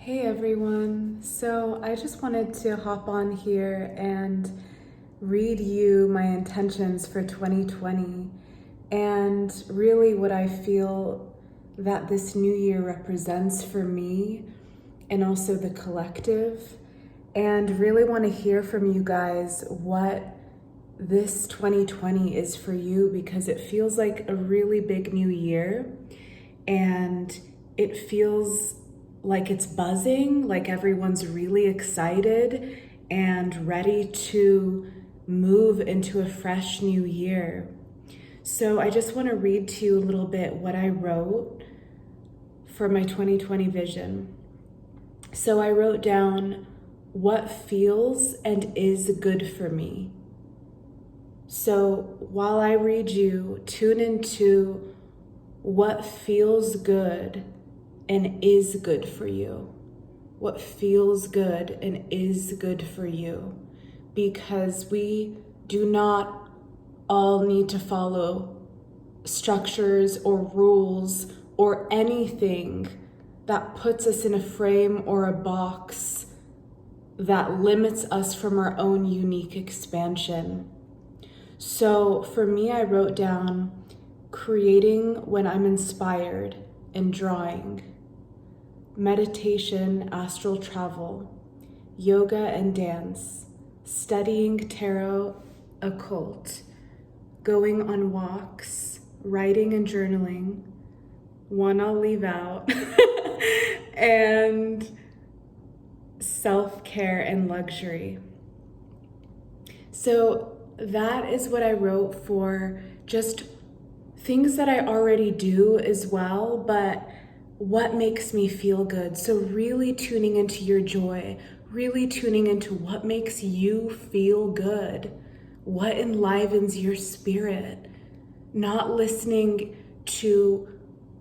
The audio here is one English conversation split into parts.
Hey everyone. So I just wanted to hop on here and read you my intentions for 2020 and really what I feel that this new year represents for me and also the collective, and really want to hear from you guys what this 2020 is for you, because it feels like a really big new year and it feels like it's buzzing, like everyone's really excited and ready to move into a fresh new year. So I just want to read to you a little bit what I wrote for my 2020 vision. So I wrote down what feels and is good for me. So while I read you, tune into what feels good and is good for you. What feels good and is good for you. Because we do not all need to follow structures or rules or anything that puts us in a frame or a box that limits us from our own unique expansion. So for me, I wrote down creating when I'm inspired and drawing, meditation, astral travel, yoga and dance, studying tarot, occult, going on walks, writing and journaling, one I'll leave out, and self-care and luxury. So that is what I wrote for just things that I already do as well, but what makes me feel good. So really tuning into your joy, really tuning into what makes you feel good, what enlivens your spirit, not listening to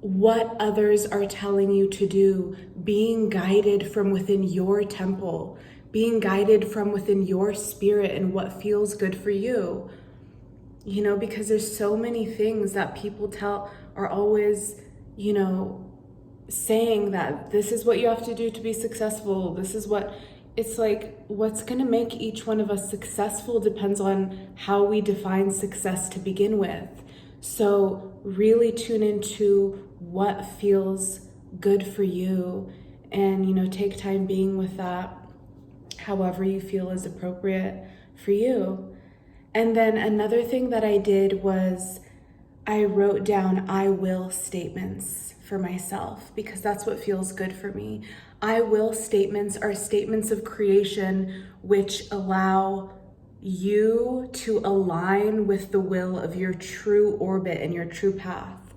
what others are telling you to do, being guided from within your temple, being guided from within your spirit and what feels good for you. You know, because there's so many things that people are always, saying that this is what you have to do to be successful. This is what, it's like, what's going to make each one of us successful depends on how we define success to begin with. So really tune into what feels good for you and, take time being with that, however you feel is appropriate for you. And then another thing that I did was I wrote down I will statements for myself, because that's what feels good for me. I will statements are statements of creation which allow you to align with the will of your true orbit and your true path.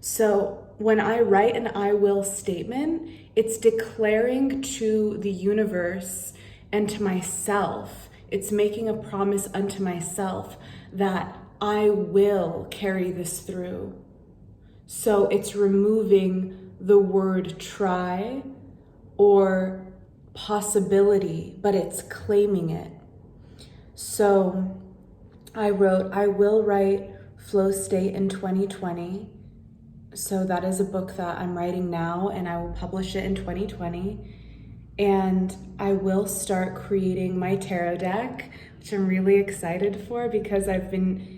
So when I write an I will statement, it's declaring to the universe and to myself, it's making a promise unto myself that I will carry this through. So it's removing the word try or possibility, but it's claiming it. So I wrote, I will write Flow State in 2020. So that is a book that I'm writing now, and I will publish it in 2020. And I will start creating my tarot deck, which I'm really excited for because I've been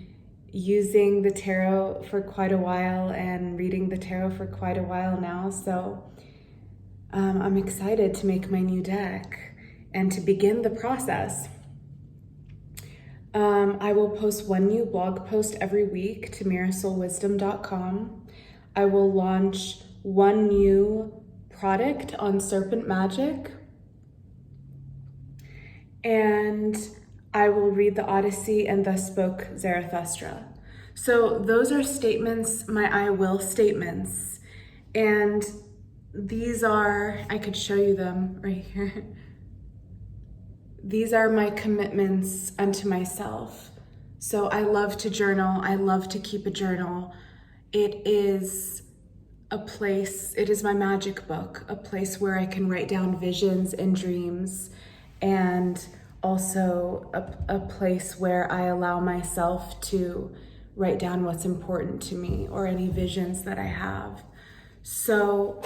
using the tarot for quite a while and reading the tarot for quite a while now. So I'm excited to make my new deck and to begin the process. I will post one new blog post every week to mirasoulwisdom.com. I will launch one new product on Serpent Magic, and I will read the Odyssey and thus spoke Zarathustra. So those are statements, my I will statements. And these are, I could show you them right here. These are my commitments unto myself. So I love to journal. I love to keep a journal. It is a place, it is my magic book, a place where I can write down visions and dreams, and also a place where I allow myself to write down what's important to me or any visions that I have. So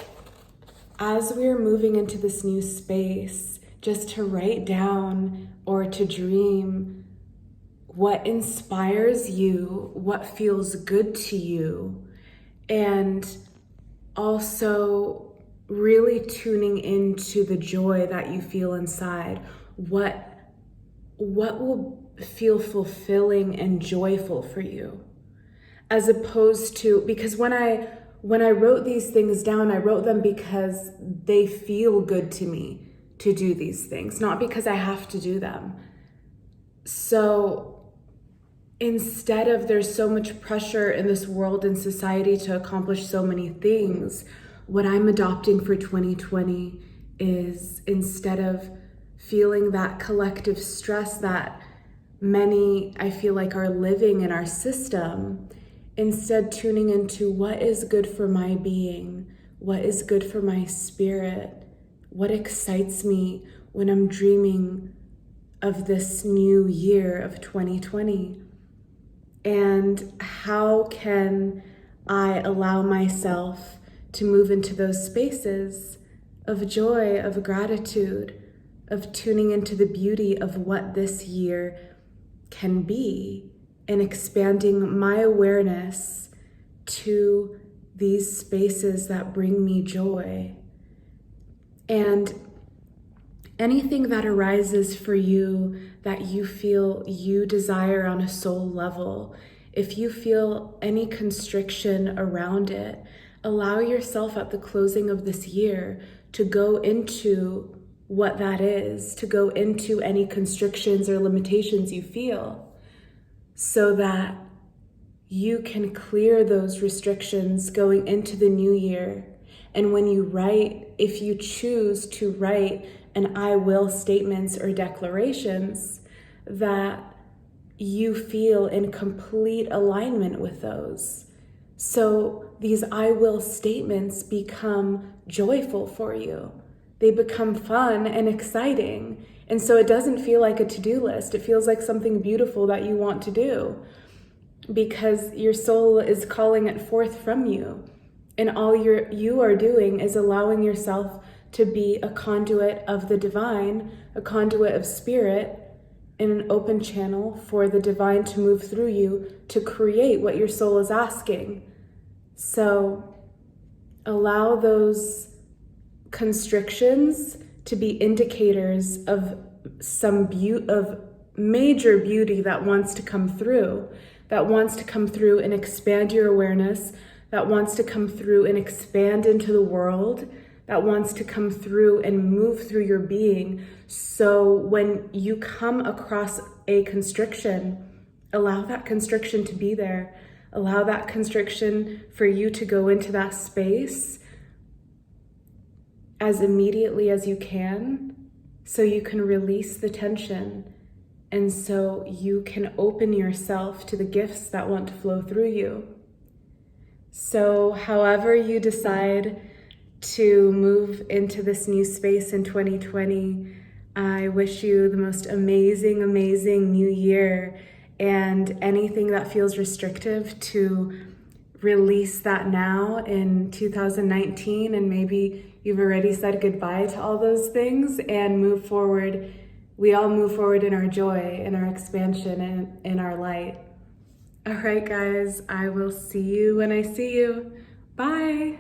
as we're moving into this new space, just to write down or to dream what inspires you, what feels good to you, and also really tuning into the joy that you feel inside. What will feel fulfilling and joyful for you, as opposed to, because when I wrote these things down, I wrote them because they feel good to me to do these things, not because I have to do them. So instead of, there's so much pressure in this world and society to accomplish so many things, what I'm adopting for 2020 is, instead of feeling that collective stress that many, I feel like, are living in our system, instead tuning into what is good for my being, what is good for my spirit, what excites me when I'm dreaming of this new year of 2020. And how can I allow myself to move into those spaces of joy, of gratitude, of tuning into the beauty of what this year can be, and expanding my awareness to these spaces that bring me joy. And anything that arises for you that you feel you desire on a soul level, if you feel any constriction around it, allow yourself at the closing of this year to go into what that is, to go into any constrictions or limitations you feel, so that you can clear those restrictions going into the new year. And when you write, if you choose to write an I will statements or declarations, that you feel in complete alignment with those. So these I will statements become joyful for you. They become fun and exciting. And so it doesn't feel like a to-do list. It feels like something beautiful that you want to do, because your soul is calling it forth from you. And all you are doing is allowing yourself to be a conduit of the divine, a conduit of spirit, and an open channel for the divine to move through you to create what your soul is asking. So allow those constrictions to be indicators of some of major beauty that wants to come through, and expand your awareness, that wants to come through and expand into the world, that wants to come through and move through your being. So when you come across a constriction, allow that constriction to be there. Allow that constriction for you to go into that space as immediately as you can, so you can release the tension, and so you can open yourself to the gifts that want to flow through you. So however you decide to move into this new space in 2020, I wish you the most amazing, amazing new year, and anything that feels restrictive, to release that now in 2019, and maybe you've already said goodbye to all those things, and move forward. We all move forward in our joy, in our expansion, and in our light. All right, guys, I will see you when I see you. Bye.